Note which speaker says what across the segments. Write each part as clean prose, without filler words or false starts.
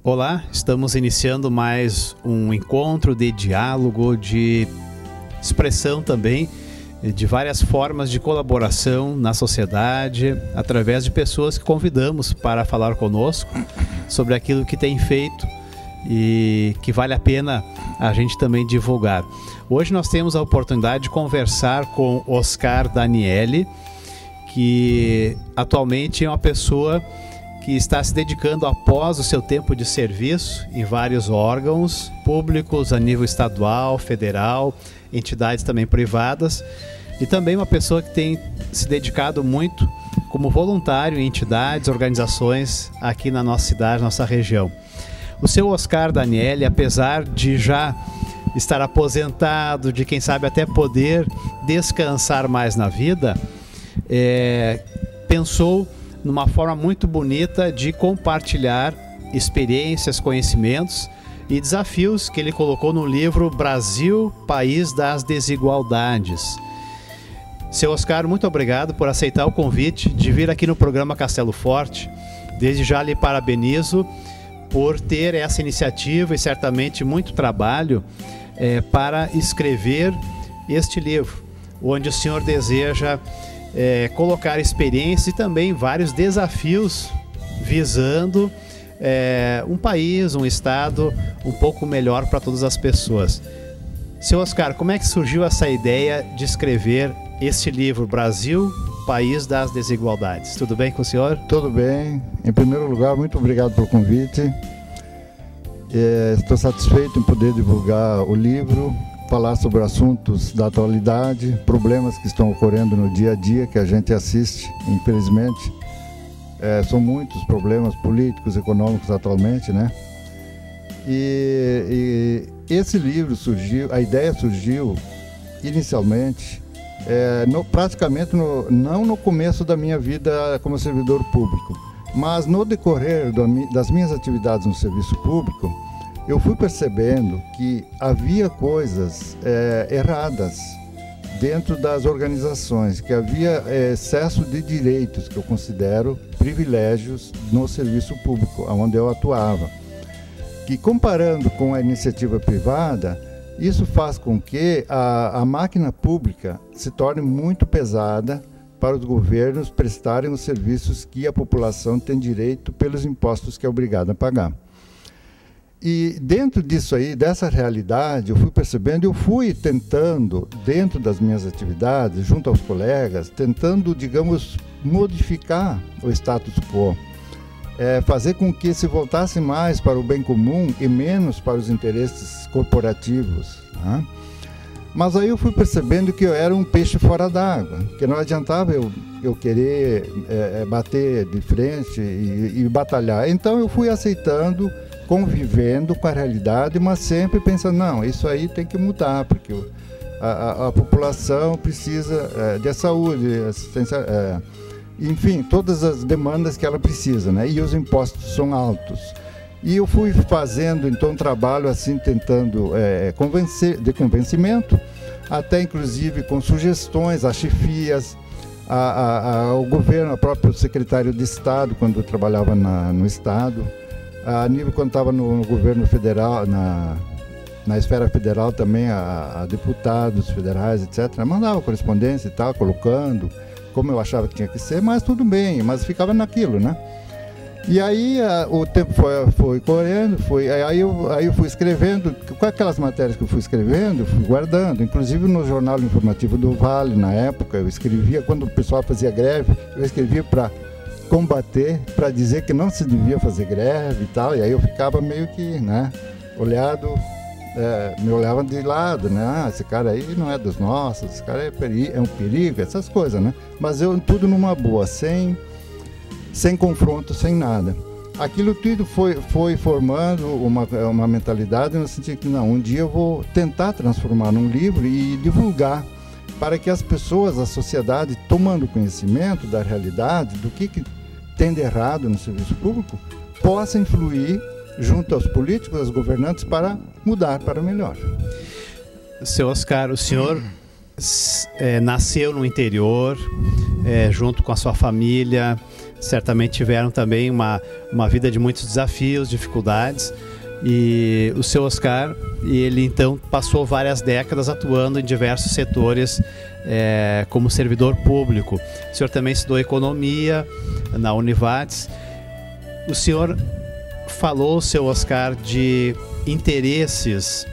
Speaker 1: Olá, estamos iniciando mais um encontro de diálogo, de expressão também, de várias formas de colaboração na sociedade, através de pessoas que convidamos para falar conosco sobre aquilo que tem feito e que vale a pena a gente também divulgar. Hoje nós temos a oportunidade de conversar com Oscar Daniele, que atualmente é uma pessoa que está se dedicando após o seu tempo de serviço em vários órgãos públicos a nível estadual, federal, entidades também privadas, e também uma pessoa que tem se dedicado muito como voluntário em entidades, organizações aqui na nossa cidade, nossa região. O seu Oscar Daniele, apesar de já estar aposentado, de quem sabe até poder descansar mais na vida, pensou numa forma muito bonita de compartilhar experiências, conhecimentos e desafios que ele colocou no livro Brasil, País das Desigualdades. Seu Oscar, muito obrigado por aceitar o convite de vir aqui no programa Castelo Forte. Desde já lhe parabenizo por ter essa iniciativa e certamente muito trabalho para escrever este livro, onde o senhor deseja colocar experiências e também vários desafios visando um país, um estado um pouco melhor para todas as pessoas. Seu Oscar, como é que surgiu essa ideia de escrever este livro, Brasil, País das Desigualdades? Tudo bem com o senhor?
Speaker 2: Tudo bem. Em primeiro lugar, muito obrigado pelo convite. Estou satisfeito em poder divulgar o livro, falar sobre assuntos da atualidade, problemas que estão ocorrendo no dia a dia, que a gente assiste, infelizmente. São muitos problemas políticos, econômicos atualmente, né? E esse livro surgiu, a ideia surgiu inicialmente, praticamente não no começo da minha vida como servidor público, mas no decorrer das minhas atividades no serviço público, eu fui percebendo que havia coisas erradas dentro das organizações, que havia excesso de direitos, que eu considero privilégios no serviço público, onde eu atuava. Que comparando com a iniciativa privada, isso faz com que a máquina pública se torne muito pesada para os governos prestarem os serviços que a população tem direito pelos impostos que é obrigada a pagar. E dentro disso aí, dessa realidade, eu fui percebendo, eu fui tentando, dentro das minhas atividades, junto aos colegas, tentando, digamos, modificar o status quo, fazer com que se voltasse mais para o bem comum e menos para os interesses corporativos, né? Mas aí eu fui percebendo que eu era um peixe fora d'água, que não adiantava eu querer bater de frente e batalhar. Então eu fui aceitando, convivendo com a realidade, mas sempre pensando, não, isso aí tem que mudar, porque a população precisa de saúde, assistência, enfim, todas as demandas que ela precisa, né? E os impostos são altos. E eu fui fazendo, então, um trabalho assim, tentando de convencimento, até inclusive com sugestões às chefias, ao governo, ao próprio secretário de Estado, quando eu trabalhava no Estado, a nível quando estava no governo federal, na esfera federal também, a deputados federais, etc. Mandava correspondência e tal, colocando como eu achava que tinha que ser, mas tudo bem, mas ficava naquilo, né? E aí o tempo foi correndo, aí eu fui escrevendo, com aquelas matérias que eu fui escrevendo, eu fui guardando, inclusive no Jornal Informativo do Vale, na época, eu escrevia, quando o pessoal fazia greve, eu escrevia para combater, para dizer que não se devia fazer greve e tal, e aí eu ficava meio que, né, me olhavam de lado, né, esse cara aí não é dos nossos, esse cara é um perigo, essas coisas, né, mas eu tudo numa boa, sem confronto, sem nada. Aquilo tudo foi formando uma mentalidade no sentido que, não, um dia eu vou tentar transformar num livro e divulgar para que as pessoas, a sociedade, tomando conhecimento da realidade, do que tem de errado no serviço público, possa influir junto aos políticos, aos governantes, para mudar para melhor.
Speaker 1: Seu Oscar, o senhor nasceu no interior, junto com a sua família, certamente tiveram também uma vida de muitos desafios, dificuldades. E o seu Oscar, ele então passou várias décadas atuando em diversos setores como servidor público. O senhor também estudou economia na Univates. O senhor falou, seu Oscar, de interesses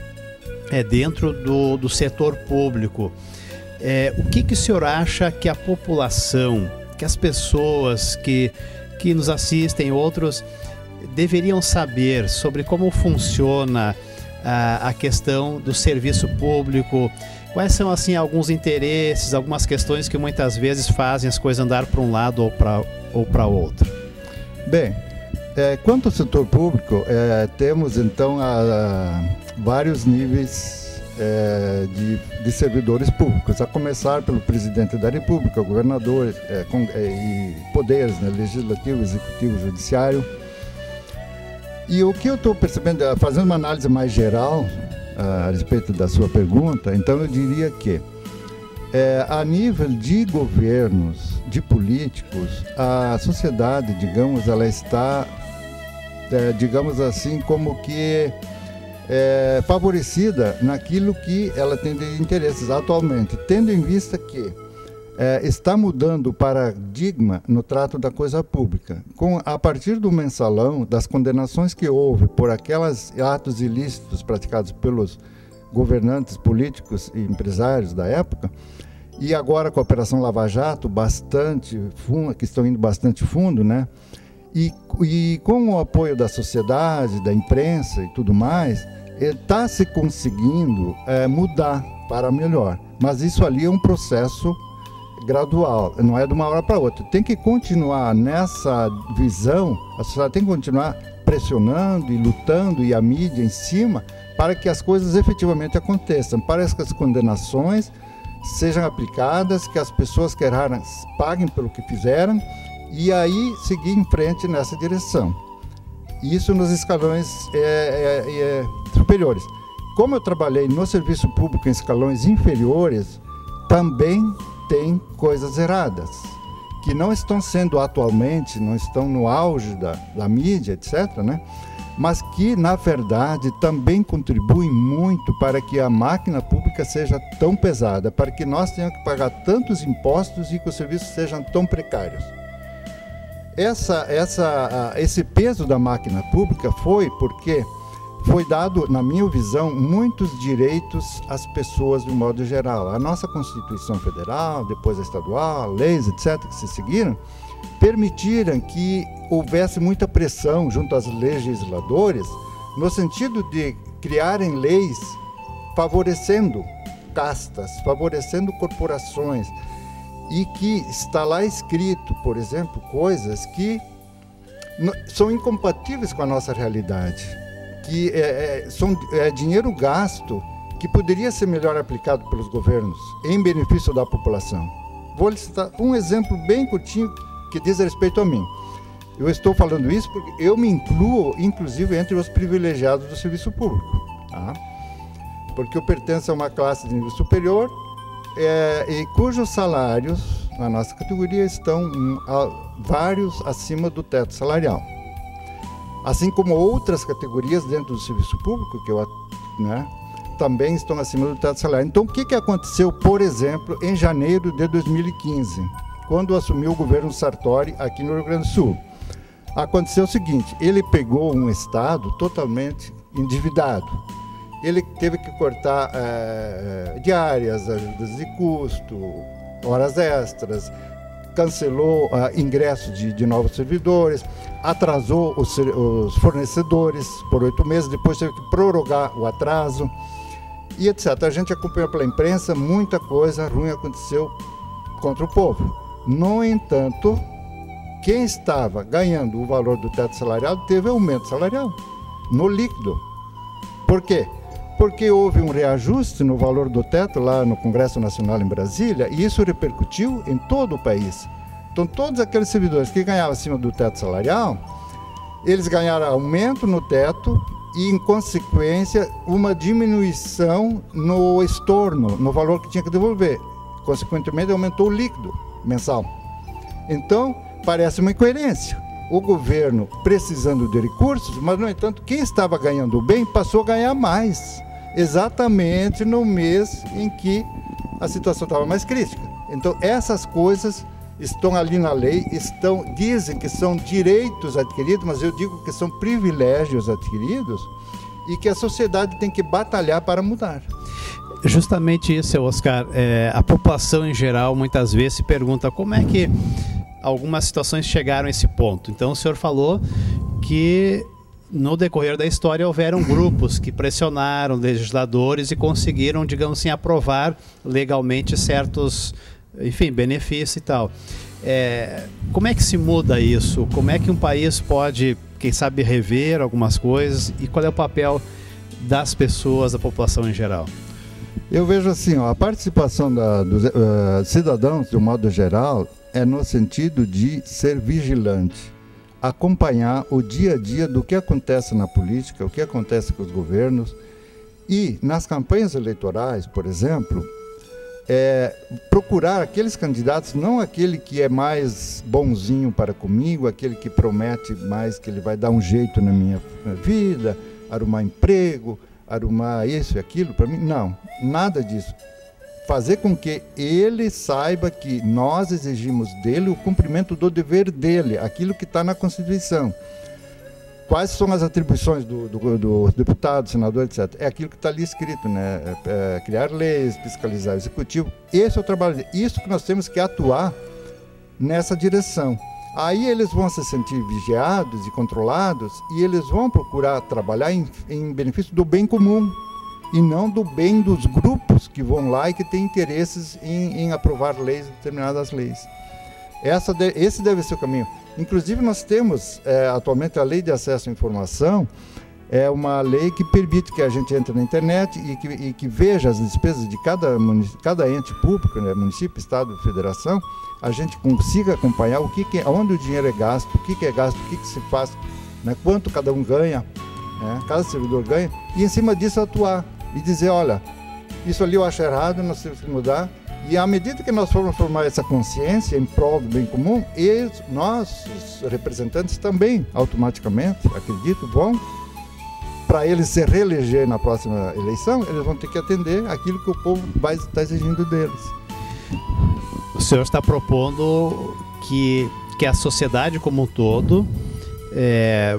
Speaker 1: dentro do setor público. O que o senhor acha que a população, que as pessoas que nos assistem, outros, deveriam saber sobre como funciona a questão do serviço público? Quais são, assim, alguns interesses, algumas questões que muitas vezes fazem as coisas andar para um lado ou para outro?
Speaker 2: Bem, quanto ao setor público, temos então vários níveis de servidores públicos, a começar pelo presidente da República, governador e poderes, né, legislativo, executivo, judiciário. E o que eu estou percebendo, fazendo uma análise mais geral a respeito da sua pergunta, então eu diria que a nível de governos, de políticos, a sociedade, digamos, ela está, digamos assim, como que favorecida naquilo que ela tem de interesses atualmente, tendo em vista que está mudando o paradigma no trato da coisa pública. A partir do mensalão, das condenações que houve por aqueles atos ilícitos praticados pelos governantes políticos e empresários da época, e agora com a Operação Lava Jato, que estão indo bastante fundo, né? E com o apoio da sociedade, da imprensa e tudo mais, está se conseguindo mudar para melhor. Mas isso ali é um processo gradual, não é de uma hora para outra. Tem que continuar nessa visão, a sociedade tem que continuar pressionando e lutando, e a mídia em cima, para que as coisas efetivamente aconteçam, para que as condenações sejam aplicadas, que as pessoas que erraram paguem pelo que fizeram, e aí seguir em frente nessa direção. Isso nos escalões superiores. Como eu trabalhei no serviço público em escalões inferiores, também tem coisas erradas, que não estão sendo atualmente, não estão no auge da mídia, etc., né? Mas que, na verdade, também contribuem muito para que a máquina pública seja tão pesada, para que nós tenhamos que pagar tantos impostos e que os serviços sejam tão precários. Esse peso da máquina pública foi porque foi dado, na minha visão, muitos direitos às pessoas de um modo geral. A nossa Constituição Federal, depois a estadual, leis, etc., que se seguiram, permitiram que houvesse muita pressão junto aos legisladores, no sentido de criarem leis favorecendo castas, favorecendo corporações, e que está lá escrito, por exemplo, coisas que são incompatíveis com a nossa realidade, que é dinheiro gasto que poderia ser melhor aplicado pelos governos em benefício da população. Vou lhe citar um exemplo bem curtinho que diz respeito a mim. Eu estou falando isso porque eu me incluo, inclusive, entre os privilegiados do serviço público, tá? Porque eu pertenço a uma classe de nível superior e cujos salários, na nossa categoria, estão vários acima do teto salarial. Assim como outras categorias dentro do serviço público, também estão acima do teto salarial. Então, o que aconteceu, por exemplo, em janeiro de 2015, quando assumiu o governo Sartori aqui no Rio Grande do Sul? Aconteceu o seguinte: ele pegou um estado totalmente endividado. Ele teve que cortar diárias, ajudas de custo, horas extras, cancelou ingressos de novos servidores, atrasou os fornecedores por 8 meses, depois teve que prorrogar o atraso, e etc. A gente acompanhou pela imprensa, muita coisa ruim aconteceu contra o povo. No entanto, quem estava ganhando o valor do teto salarial teve aumento salarial, no líquido. Por quê? Porque houve um reajuste no valor do teto lá no Congresso Nacional em Brasília, e isso repercutiu em todo o país. Então, todos aqueles servidores que ganhavam acima do teto salarial, eles ganharam aumento no teto e, em consequência, uma diminuição no estorno, no valor que tinha que devolver. Consequentemente, aumentou o líquido mensal. Então, parece uma incoerência. O governo precisando de recursos, mas, no entanto, quem estava ganhando bem passou a ganhar mais, exatamente no mês em que a situação estava mais crítica. Então, essas coisas estão ali na lei, dizem que são direitos adquiridos, mas eu digo que são privilégios adquiridos e que a sociedade tem que batalhar para mudar.
Speaker 1: Justamente isso, Oscar. A população em geral muitas vezes se pergunta como é que algumas situações chegaram a esse ponto. Então o senhor falou que no decorrer da história houveram grupos que pressionaram legisladores e conseguiram, digamos assim, aprovar legalmente certos, enfim, benefícios e tal. Como é que se muda isso? Como é que um país pode, quem sabe, rever algumas coisas? E qual é o papel das pessoas, da população em geral?
Speaker 2: Eu vejo assim, a participação dos cidadãos, de um modo geral, é no sentido de ser vigilante, acompanhar o dia a dia do que acontece na política, o que acontece com os governos. E nas campanhas eleitorais, por exemplo, procurar aqueles candidatos, não aquele que é mais bonzinho para comigo, aquele que promete mais que ele vai dar um jeito na minha vida, arrumar emprego, arrumar isso e aquilo para mim. Não, nada disso. Fazer com que ele saiba que nós exigimos dele o cumprimento do dever dele, aquilo que está na Constituição. Quais são as atribuições do deputado, senador, etc. É aquilo que está ali escrito, né? Criar leis, fiscalizar o executivo. Esse é o trabalho dele. Isso que nós temos que atuar nessa direção. Aí eles vão se sentir vigiados e controlados e eles vão procurar trabalhar em benefício do bem comum e não do bem dos grupos que vão lá e que têm interesses em aprovar leis, determinadas leis. Esse deve ser o caminho. Inclusive nós temos atualmente a Lei de Acesso à Informação, é uma lei que permite que a gente entre na internet e que veja as despesas de cada ente público, né, município, estado, federação, a gente consiga acompanhar onde o dinheiro é gasto, o que é gasto, o que se faz, né, quanto cada um ganha, né, cada servidor ganha, e em cima disso atuar e dizer, olha, isso ali eu acho errado, nós temos que mudar. E à medida que nós formos formar essa consciência em prol do bem comum, nós, os representantes, também, automaticamente, acredito, vão, para eles se reeleger na próxima eleição, eles vão ter que atender aquilo que o povo vai estar exigindo deles.
Speaker 1: O senhor está propondo que a sociedade como um todo,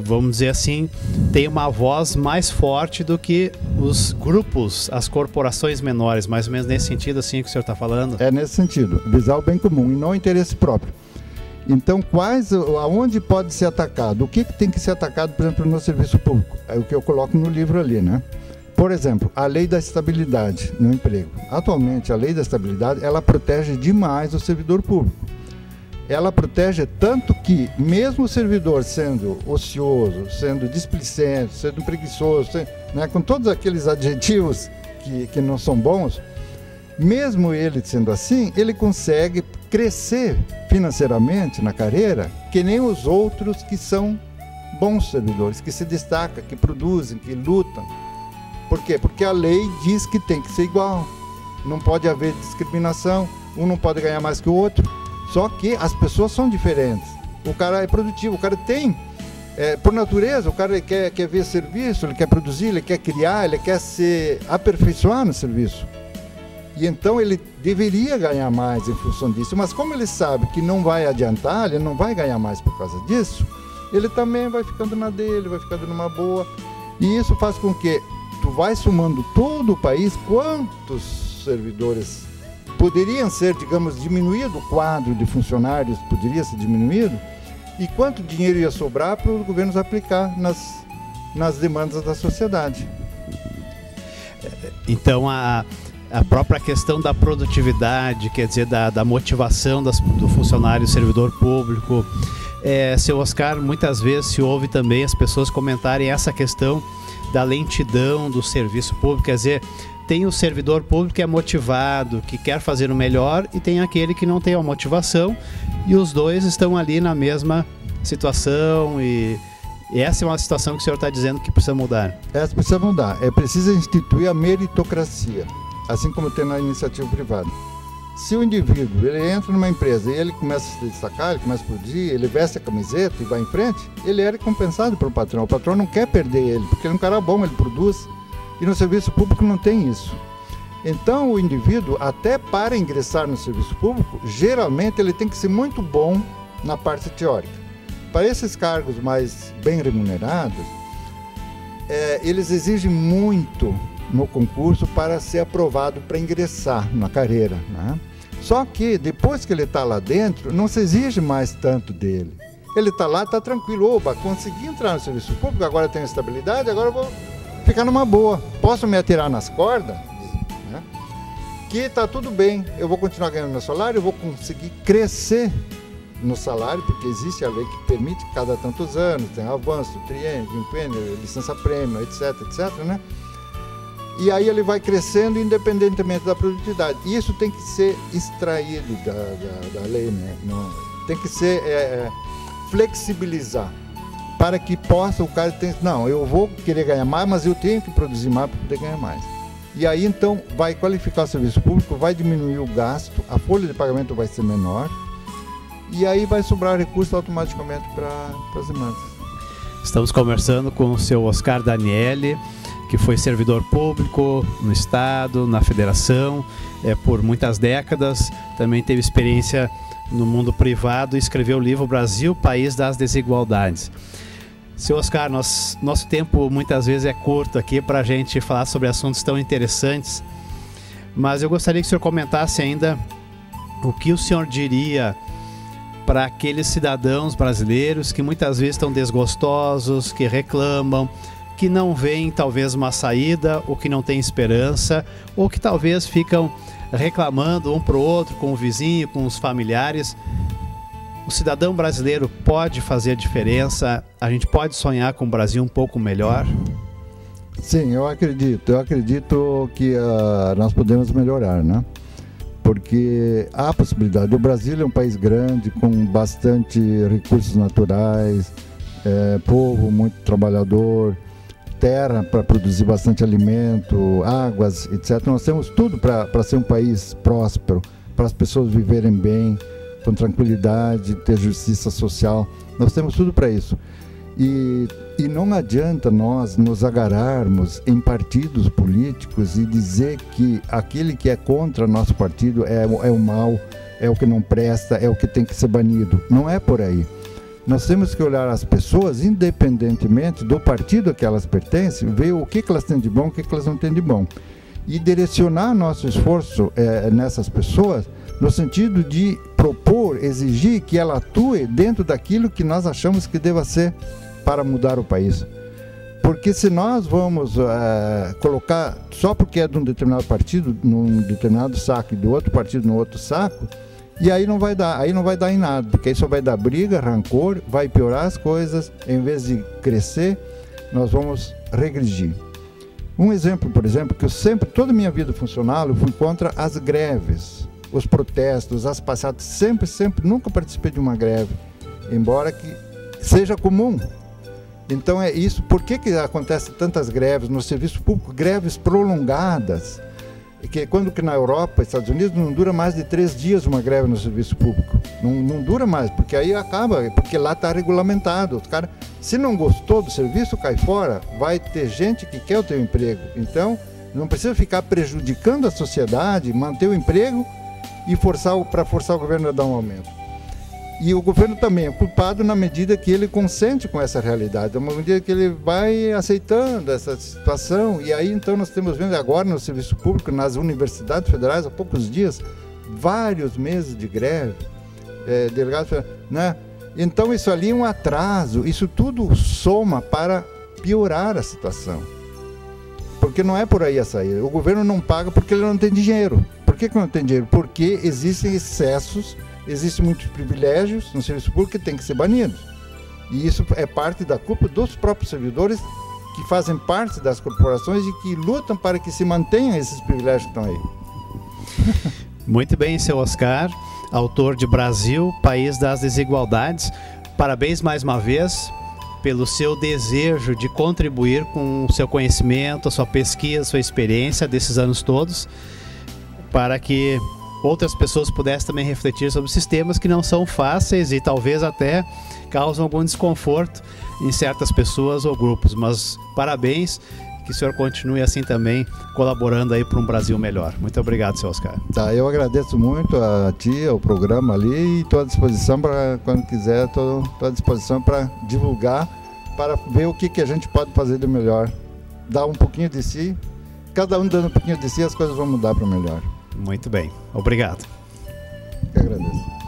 Speaker 1: vamos dizer assim, tem uma voz mais forte do que os grupos, as corporações menores, mais ou menos nesse sentido assim que o senhor está falando? É
Speaker 2: nesse sentido, visar o bem comum e não o interesse próprio. Então, aonde pode ser atacado? O que tem que ser atacado, por exemplo, no serviço público? É o que eu coloco no livro ali, né? Por exemplo, a lei da estabilidade no emprego. Atualmente, a lei da estabilidade, ela protege demais o servidor público. Ela protege tanto que, mesmo o servidor sendo ocioso, sendo displicente, sendo preguiçoso, né, com todos aqueles adjetivos que não são bons, mesmo ele sendo assim, ele consegue crescer financeiramente na carreira que nem os outros que são bons servidores, que se destacam, que produzem, que lutam. Por quê? Porque a lei diz que tem que ser igual, não pode haver discriminação, um não pode ganhar mais que o outro. Só que as pessoas são diferentes. O cara é produtivo, o cara tem, por natureza, o cara quer ver serviço, ele quer produzir, ele quer criar, ele quer se aperfeiçoar no serviço. E então ele deveria ganhar mais em função disso. Mas como ele sabe que não vai adiantar, ele não vai ganhar mais por causa disso, ele também vai ficando na dele, vai ficando numa boa. E isso faz com que tu vai somando todo o país, quantos servidores poderiam ser, digamos, diminuído, o quadro de funcionários poderia ser diminuído, e quanto dinheiro ia sobrar para os governos aplicar nas demandas da sociedade.
Speaker 1: Então, a própria questão da produtividade, quer dizer, da motivação do funcionário servidor público, seu Oscar, muitas vezes se ouve também as pessoas comentarem essa questão da lentidão do serviço público, quer dizer, tem o servidor público que é motivado, que quer fazer o melhor, e tem aquele que não tem a motivação, e os dois estão ali na mesma situação, e essa é uma situação que o senhor está dizendo que precisa mudar.
Speaker 2: Essa precisa mudar. É preciso instituir a meritocracia, assim como tem na iniciativa privada. Se o indivíduo ele entra numa empresa e ele começa a se destacar, ele começa a produzir, ele veste a camiseta e vai em frente, ele é recompensado pelo patrão. O patrão não quer perder ele, porque ele é um cara bom, ele produz. E no serviço público não tem isso. Então o indivíduo, até para ingressar no serviço público, geralmente ele tem que ser muito bom na parte teórica. Para esses cargos mais bem remunerados, eles exigem muito no concurso para ser aprovado para ingressar na carreira, né? Só que depois que ele está lá dentro, não se exige mais tanto dele. Ele está lá, está tranquilo. Opa, consegui entrar no serviço público, agora tenho estabilidade, agora eu vou ficar numa boa. Posso me atirar nas cordas, né? Que está tudo bem, eu vou continuar ganhando meu salário, eu vou conseguir crescer no salário, porque existe a lei que permite cada tantos anos, tem avanço, triênio, quinquênio, licença-prêmio, etc, né? E aí ele vai crescendo independentemente da produtividade. E isso tem que ser extraído da lei, né? Tem que ser flexibilizar, para que possa o cara ter, não, eu vou querer ganhar mais, mas eu tenho que produzir mais para poder ganhar mais. E aí então vai qualificar o serviço público, vai diminuir o gasto, a folha de pagamento vai ser menor, e aí vai sobrar recurso automaticamente para as demandas.
Speaker 1: Estamos conversando com o seu Oscar Daniele, que foi servidor público no Estado, na Federação, por muitas décadas. Também teve experiência no mundo privado e escreveu o livro Brasil, País das Desigualdades. Seu Oscar, nosso tempo muitas vezes é curto aqui para a gente falar sobre assuntos tão interessantes, mas eu gostaria que o senhor comentasse ainda o que o senhor diria para aqueles cidadãos brasileiros que muitas vezes estão desgostosos, que reclamam, que não veem talvez uma saída, ou que não têm esperança, ou que talvez ficam reclamando um para o outro, com o vizinho, com os familiares. O cidadão brasileiro pode fazer a diferença? A gente pode sonhar com um Brasil um pouco melhor?
Speaker 2: Sim, eu acredito que nós podemos melhorar, né? Porque há possibilidade. O Brasil é um país grande, com bastante recursos naturais, povo muito trabalhador, terra para produzir bastante alimento, águas, etc. Nós temos tudo para ser um país próspero, para as pessoas viverem bem, com tranquilidade, ter justiça social. Nós temos tudo para isso. E não adianta nós nos agarrarmos em partidos políticos e dizer que aquele que é contra nosso partido é o mal, é o que não presta, é o que tem que ser banido. Não é por aí. Nós temos que olhar as pessoas, independentemente do partido a que elas pertencem, ver o que elas têm de bom, o que elas não têm de bom. E direcionar nosso esforço nessas pessoas, no sentido de propor, exigir que ela atue dentro daquilo que nós achamos que deva ser para mudar o país. Porque se nós vamos colocar, só porque é de um determinado partido, num determinado saco, e do outro partido no outro saco, e aí não vai dar em nada, porque aí só vai dar briga, rancor, vai piorar as coisas, em vez de crescer, nós vamos regredir. Um exemplo, por exemplo, que toda a minha vida funcional, eu fui contra as greves, os protestos, as passadas, sempre, nunca participei de uma greve, embora que seja comum. Então é isso, por que acontecem tantas greves no serviço público, greves prolongadas? Quando que na Europa, Estados Unidos, não dura mais de 3 dias uma greve no serviço público. Não dura mais, porque aí acaba, porque lá está regulamentado. O cara, se não gostou do serviço, cai fora. Vai ter gente que quer o teu emprego. Então, não precisa ficar prejudicando a sociedade, manter o emprego e forçar o governo a dar um aumento. E o governo também é culpado na medida que ele consente com essa realidade, na medida que ele vai aceitando essa situação. E aí então nós temos vendo agora no serviço público, nas universidades federais, há poucos dias, vários meses de greve, delegados, né? Então isso ali é um atraso, isso tudo soma para piorar a situação. Porque não é por aí a saída. O governo não paga porque ele não tem dinheiro. Por que não tem dinheiro? Porque existem excessos, existem muitos privilégios no serviço público que têm que ser banidos. E isso é parte da culpa dos próprios servidores que fazem parte das corporações e que lutam para que se mantenham esses privilégios que estão aí.
Speaker 1: Muito bem, seu Oscar, autor de Brasil, País das Desigualdades. Parabéns mais uma vez pelo seu desejo de contribuir com o seu conhecimento, a sua pesquisa, a sua experiência desses anos todos, para que outras pessoas pudessem também refletir sobre sistemas que não são fáceis e talvez até causam algum desconforto em certas pessoas ou grupos. Mas parabéns, que o senhor continue assim também, colaborando aí para um Brasil melhor. Muito obrigado, seu Oscar.
Speaker 2: Tá, eu agradeço muito a ti, ao programa ali, e estou à disposição para, quando quiser, estou à disposição para divulgar, para ver o que a gente pode fazer de melhor. Dar um pouquinho de si, cada um dando um pouquinho de si, as coisas vão mudar para melhor.
Speaker 1: Muito bem, obrigado.
Speaker 2: Eu agradeço.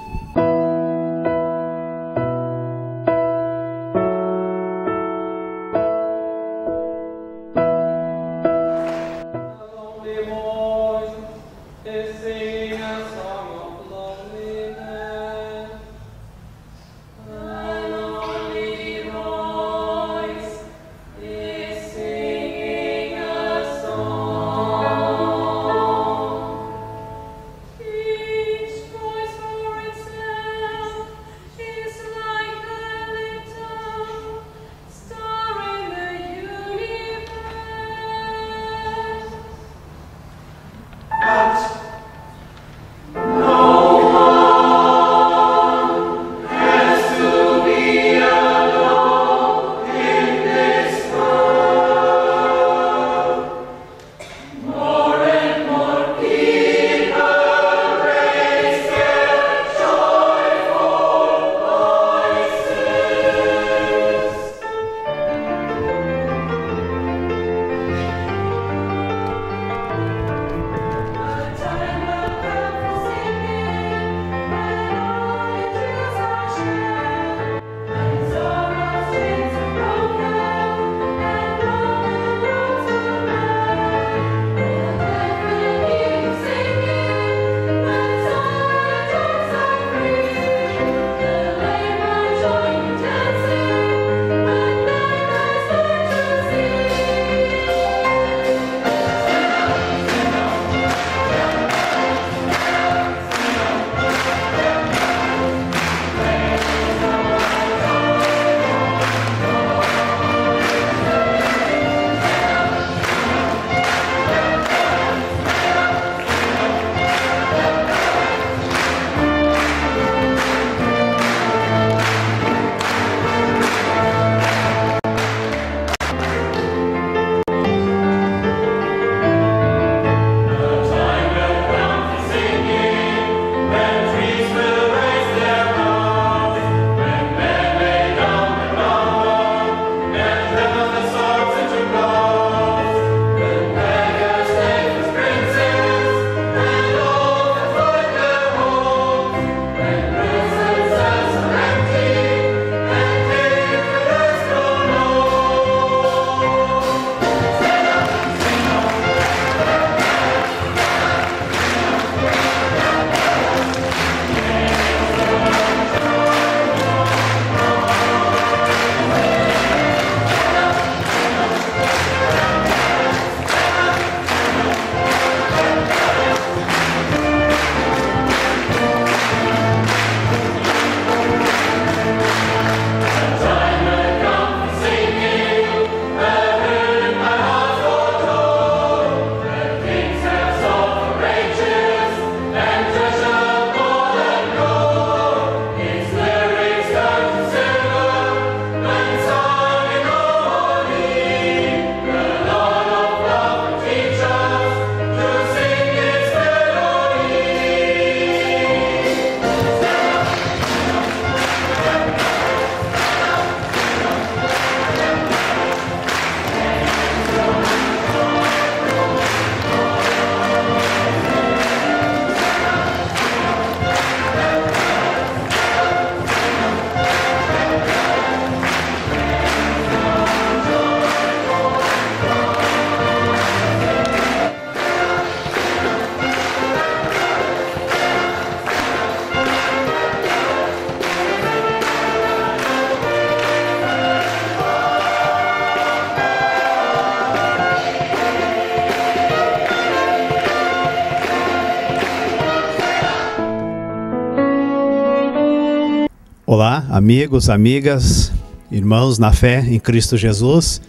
Speaker 1: Olá, amigos, amigas, irmãos na fé em Cristo Jesus.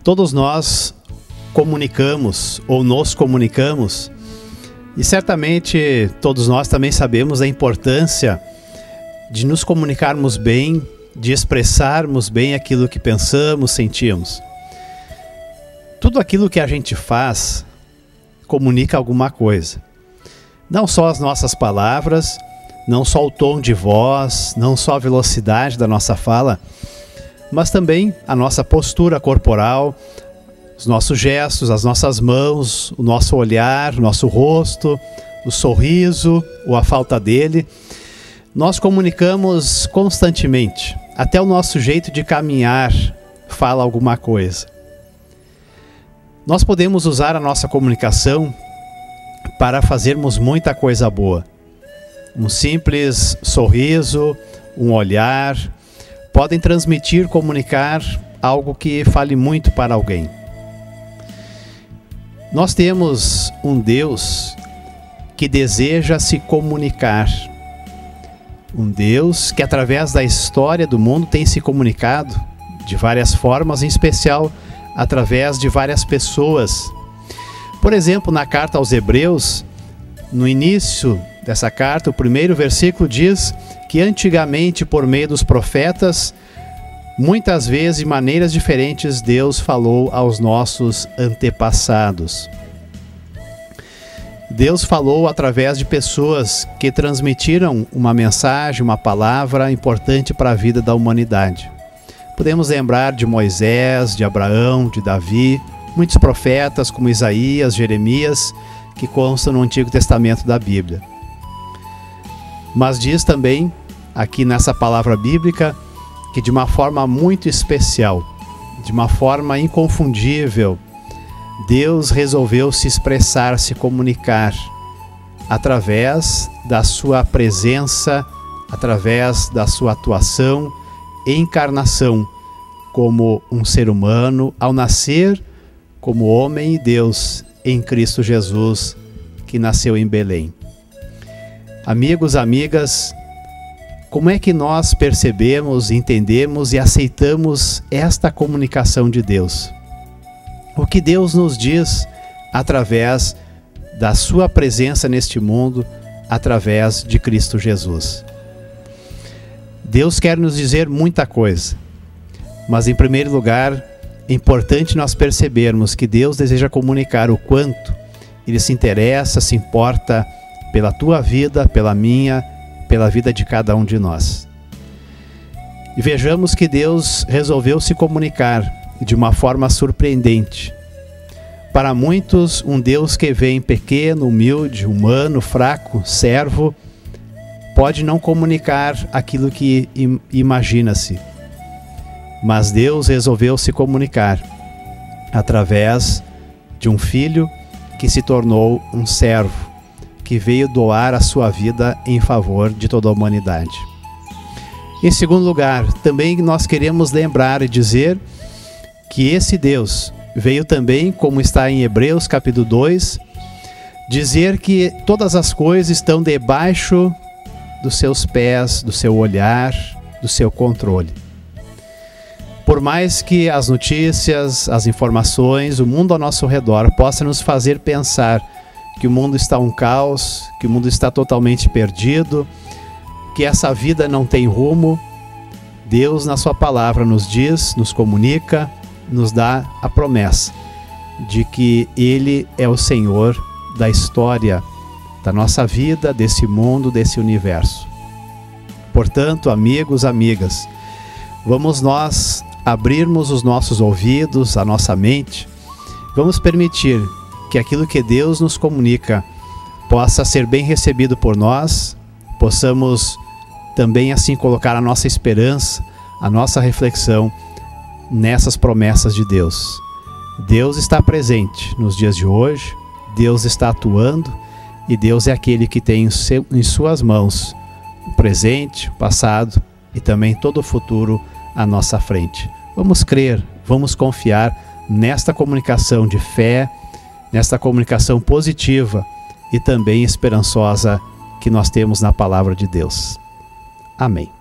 Speaker 1: Todos nós comunicamos ou nos comunicamos E certamente todos nós também sabemos a importância de nos comunicarmos bem, de expressarmos bem aquilo que pensamos, sentimos. Tudo aquilo que a gente faz comunica alguma coisa. Não só as nossas palavras, não só o tom de voz, não só a velocidade da nossa fala, mas também a nossa postura corporal, os nossos gestos, as nossas mãos, o nosso olhar, o nosso rosto, o sorriso ou a falta dele. Nós comunicamos constantemente. Até o nosso jeito de caminhar fala alguma coisa. Nós podemos usar a nossa comunicação para fazermos muita coisa boa. Um simples sorriso, um olhar, podem transmitir, comunicar algo que fale muito para alguém. Nós temos um Deus que deseja se comunicar. Um Deus que através da história do mundo tem se comunicado de várias formas, em especial através de várias pessoas. Por exemplo, na carta aos Hebreus, no início dessa carta, o primeiro versículo diz que antigamente, por meio dos profetas, muitas vezes, de maneiras diferentes, Deus falou aos nossos antepassados. Deus falou através de pessoas que transmitiram uma mensagem, uma palavra importante para a vida da humanidade. Podemos lembrar de Moisés, de Abraão, de Davi, muitos profetas como Isaías, Jeremias, que constam no Antigo Testamento da Bíblia. Mas diz também, aqui nessa palavra bíblica, que de uma forma muito especial, de uma forma inconfundível, Deus resolveu se expressar, se comunicar através da sua presença, através da sua atuação, encarnação como um ser humano, ao nascer como homem e Deus em Cristo Jesus, que nasceu em Belém. Amigos, amigas, como é que nós percebemos, entendemos e aceitamos esta comunicação de Deus? O que Deus nos diz através da sua presença neste mundo, através de Cristo Jesus. Deus quer nos dizer muita coisa, mas em primeiro lugar, é importante nós percebermos que Deus deseja comunicar o quanto Ele se interessa, se importa pela tua vida, pela minha, pela vida de cada um de nós. E vejamos que Deus resolveu se comunicar de uma forma surpreendente. Para muitos, um Deus que vem pequeno, humilde, humano, fraco, servo, pode não comunicar aquilo que imagina-se. Mas Deus resolveu se comunicar através de um filho que se tornou um servo, que veio doar a sua vida em favor de toda a humanidade. Em segundo lugar, também nós queremos lembrar e dizer que esse Deus veio também, como está em Hebreus capítulo 2, dizer que todas as coisas estão debaixo dos seus pés, do seu olhar, do seu controle. Por mais que as notícias, as informações, o mundo ao nosso redor possa nos fazer pensar que o mundo está um caos, que o mundo está totalmente perdido, que essa vida não tem rumo, Deus na sua palavra nos diz, nos comunica, nos dá a promessa de que Ele é o Senhor da história, da nossa vida, desse mundo, desse universo. Portanto, amigos, amigas, vamos nós abrirmos os nossos ouvidos, a nossa mente, vamos permitir que aquilo que Deus nos comunica possa ser bem recebido por nós, possamos também assim colocar a nossa esperança, a nossa reflexão nessas promessas de Deus. Deus está presente nos dias de hoje, Deus está atuando e Deus é aquele que tem em suas mãos o presente, o passado e também todo o futuro à nossa frente. Vamos crer, vamos confiar nesta comunicação de fé, nesta comunicação positiva e também esperançosa que nós temos na palavra de Deus. Amém.